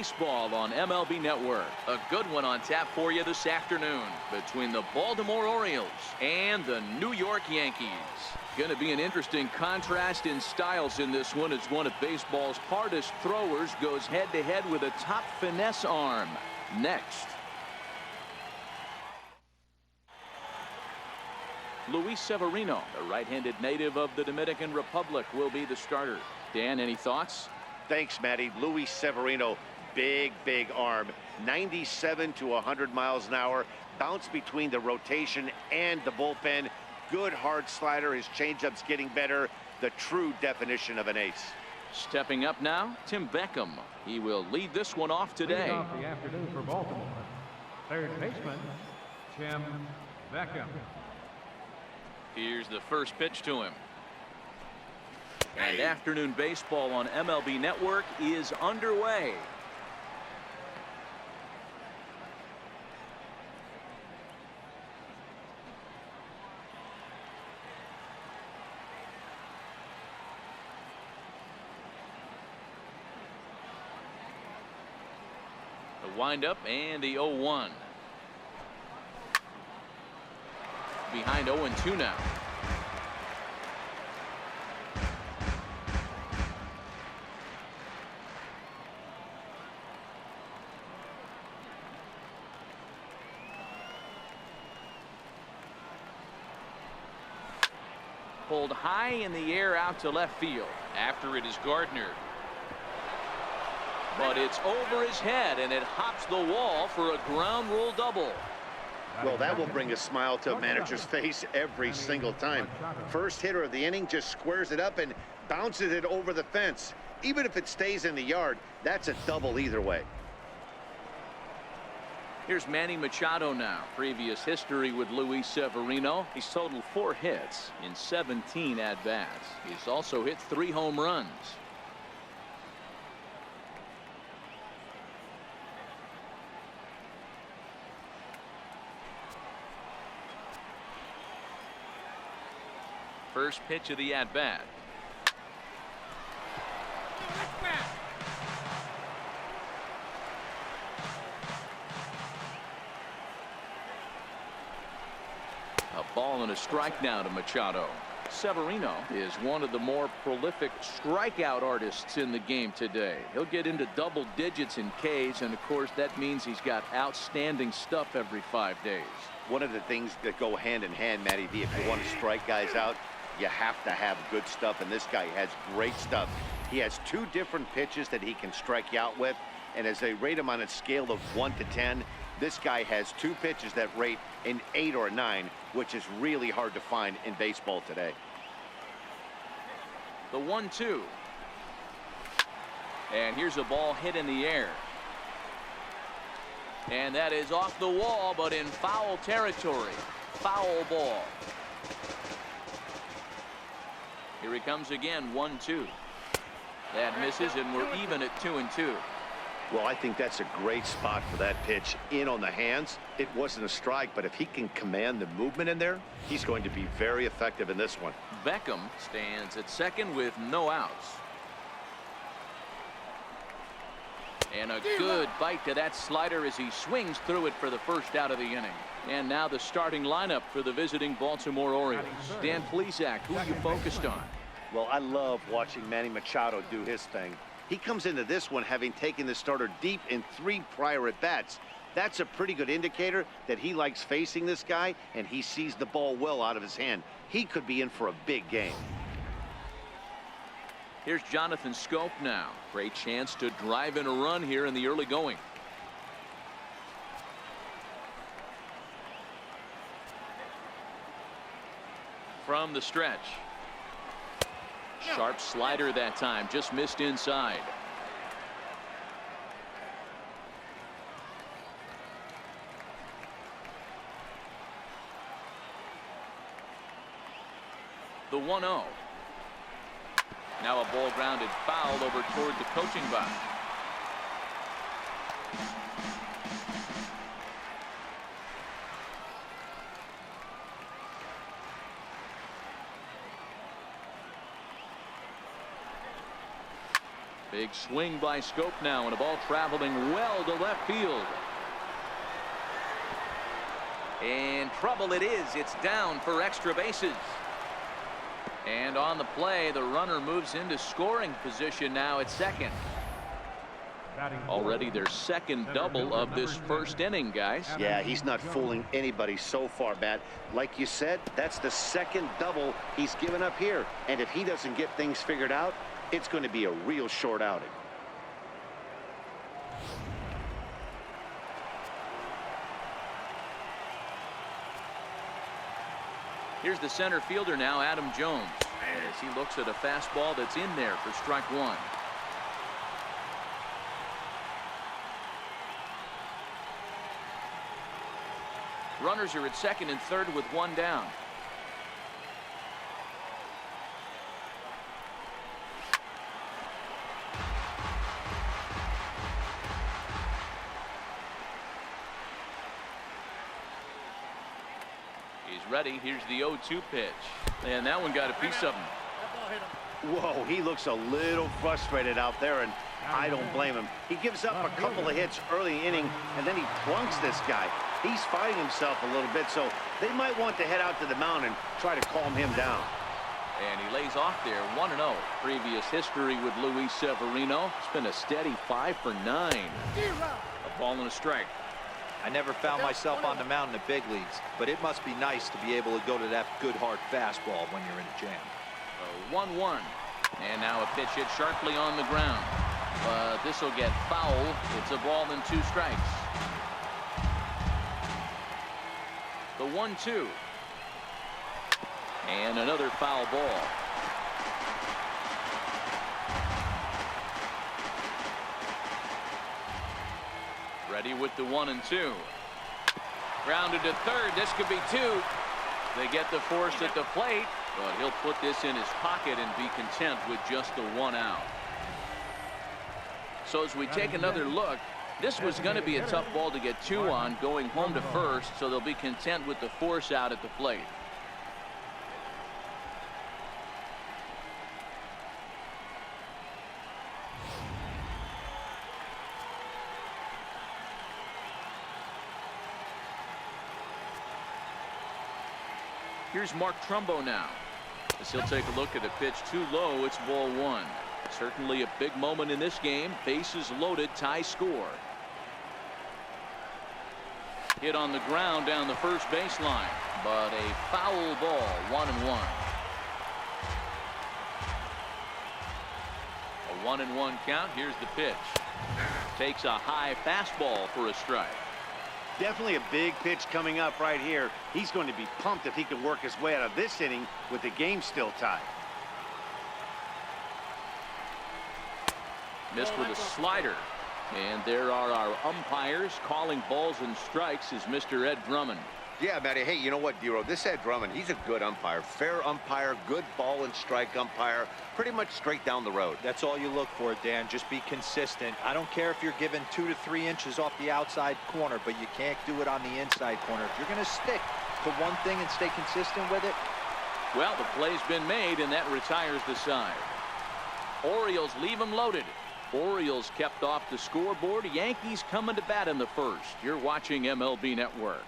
Baseball on MLB Network. A good one on tap for you this afternoon between the Baltimore Orioles and the New York Yankees. Going to be an interesting contrast in styles in this one as one of baseball's hardest throwers goes head-to-head with a top finesse arm. Next. Luis Severino, the right-handed native of the Dominican Republic, will be the starter. Dan, any thoughts? Thanks, Matty. Luis Severino, big arm, 97 to 100 miles an hour, bounce between the rotation and the bullpen. Good hard slider. His changeup's getting better. The true definition of an ace. Stepping up now, Tim Beckham. He will lead this one off today. Lead off the afternoon for Baltimore. Third baseman, Tim Beckham. Here's the first pitch to him. And afternoon baseball on MLB Network is underway. The windup and the 0-1. Behind 0-2 now. Pulled high in the air out to left field. After it is Gardner. But it's over his head and it hops the wall for a ground rule double. Well, that will bring a smile to a manager's face every single time. First hitter of the inning just squares it up and bounces it over the fence. Even if it stays in the yard, that's a double either way. Here's Manny Machado now. Previous history with Luis Severino. He's totaled 4 hits in 17 at-bats. He's also hit 3 home runs. First pitch of the at-bat. A ball and a strike now to Machado. Severino is one of the more prolific strikeout artists in the game today. He'll get into double digits in Ks, and of course that means he's got outstanding stuff every 5 days. One of the things that go hand in hand, Matty V, if you want to strike guys out, you have to have good stuff, and this guy has great stuff. He has 2 different pitches that he can strike you out with, and as they rate him on a scale of 1 to 10, this guy has 2 pitches that rate an 8 or a 9, which is really hard to find in baseball today. The 1-2. And here's a ball hit in the air. And that is off the wall, but in foul territory. Foul ball. Here he comes again, 1-2. That misses, and we're even at 2-2. Well, I think that's a great spot for that pitch. In on the hands. It wasn't a strike, but if he can command the movement in there, he's going to be very effective in this one. Beckham stands at second with no outs. And a good bite to that slider as he swings through it for the first out of the inning. And now the starting lineup for the visiting Baltimore Orioles. Dan Plesac, who you focused on? Well, I love watching Manny Machado do his thing. He comes into this one having taken the starter deep in 3 prior at-bats. That's a pretty good indicator that he likes facing this guy, and he sees the ball well out of his hand. He could be in for a big game. Here's Jonathan Scope now. Great chance to drive in a run here in the early going. From the stretch. Sharp slider that time, just missed inside. The 1-0. Now a ball grounded foul over toward the coaching box. Big swing by Scope now, and a ball traveling well to left field. In trouble it is. It's down for extra bases. And on the play, the runner moves into scoring position now at second. Already their second double of this first inning, guys. Yeah, he's not fooling anybody so far, Matt. Like you said, that's the second double he's given up here. And if he doesn't get things figured out, it's going to be a real short outing. Here's the center fielder now, Adam Jones, as he looks at a fastball that's in there for strike one. Runners are at second and third with one down. He's ready. Here's the 0-2 pitch. And that one got a piece of him. Whoa, he looks a little frustrated out there, and I don't blame him. He gives up a couple of hits early in the inning, and then he plunks this guy. He's fighting himself a little bit, so they might want to head out to the mound and try to calm him down. And he lays off there, 1-0. Previous history with Luis Severino. It's been a steady 5 for 9. A ball and a strike. I never found myself on the mound in the big leagues, but it must be nice to be able to go to that good hard fastball when you're in a jam. 1-1. And now a pitch hit sharply on the ground. But this will get foul. It's a ball and 2 strikes. The 1-2. And another foul ball. Ready with the 1-2. Grounded to third. This could be 2. They get the force at the plate, but he'll put this in his pocket and be content with just the 1 out. So as we take another look, this was going to be a tough ball to get 2 on going home to first, so they'll be content with the force out at the plate. Here's Mark Trumbo now, as he'll take a look at a pitch too low. It's ball 1. Certainly a big moment in this game. Bases loaded, tie score. Hit on the ground down the first baseline, but a foul ball, 1-1. A 1-1 count. Here's the pitch. Takes a high fastball for a strike. Definitely a big pitch coming up right here. He's going to be pumped if he can work his way out of this inning with the game still tied. Missed with a slider. And there are our umpires calling balls and strikes is Mr. Ed Drummond. Yeah, Matty. Hey, you know what, Dero? This Ed Drummond, he's a good umpire. Fair umpire, good ball and strike umpire. Pretty much straight down the road. That's all you look for, Dan. Just be consistent. I don't care if you're given 2 to 3 inches off the outside corner, but you can't do it on the inside corner. If you're going to stick to one thing and stay consistent with it. Well, the play's been made, and that retires the side. Orioles leave them loaded. Orioles kept off the scoreboard. Yankees coming to bat in the first. You're watching MLB Network.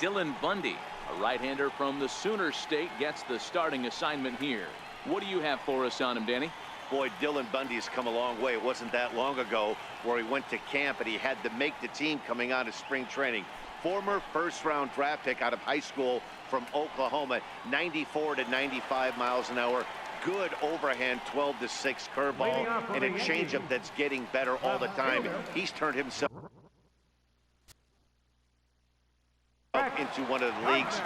Dylan Bundy, a right-hander from the Sooner State, gets the starting assignment here. What do you have for us on him, Danny? Boy, Dylan Bundy's come a long way. It wasn't that long ago where he went to camp and he had to make the team coming out of spring training. Former first-round draft pick out of high school from Oklahoma, 94 to 95 miles an hour. Good overhand 12-6 curveball and a changeup that's getting better all the time. He's turned himself into one of the league's